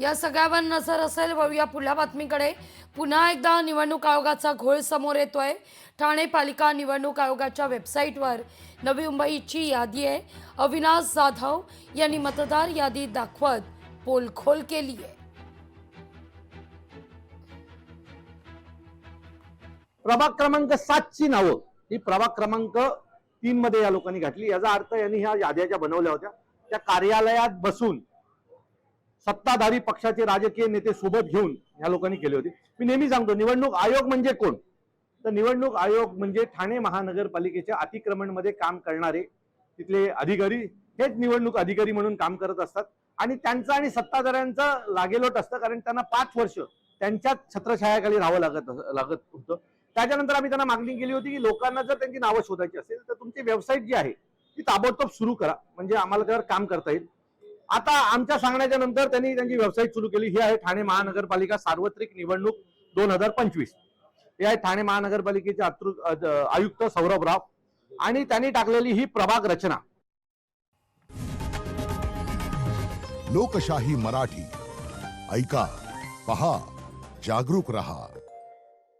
या सगळ्यावर नजर असेल वळूया पुढल्या बातमीकडे। पुन्हा एकदा निवडणूक आयोगाचा घोळ समोर येतोय। ठाणे पालिका निवडणूक आयोगाच्या वेबसाईटवर नवी मुंबईची यादी आहे। अविनाश जाधव यांनी मतदार यादी दाखवत पोलखोल केली आहे। प्रभाग क्रमांक 7 ची नावं ही प्रभाग क्रमांक 3 मध्ये या लोकांनी घातली। याचा अर्थ यांनी ह्या याद्या ज्या बनवल्या होत्या त्या कार्यालयात बसून सत्ताधारी पक्षाचे राजकीय नेते सोबत घेऊन या लोकांनी केले होते। मी नेहमी सांगतो निवडणूक आयोग म्हणजे कोण, तर निवडणूक आयोग म्हणजे ठाणे महानगरपालिकेच्या अतिक्रमण मध्ये काम करणारे तिथले अधिकारी हेच निवडणूक अधिकारी म्हणून काम करत असतात आणि त्यांचा आणि सत्ताधाऱ्यांचा लागेलोट असतं, कारण त्यांना 5 वर्ष त्यांच्याच छत्रछायाखाली राहावं लागत होतं। त्याच्यानंतर आम्ही त्यांना मागणी केली होती की लोकांना जर त्यांची नावं शोधायची असेल तर तुमची वेबसाईट जी आहे ती ताबडतोब सुरू करा, म्हणजे आम्हाला त्यावर काम करता येईल। आता आमच्या सांगण्याच्या नंतर त्यांनी त्यांची वेबसाईट सुरू केली। ही आहे ठाणे महानगरपालिका सार्वत्रिक निवडणूक 2025। हे आहे ठाणे महानगरपालिकेचे आयुक्त सौरभ राव आणि त्यांनी टाकलेली ही प्रभाग रचना। लोकशाही मराठी ऐका, पहा, जागरूक रहा।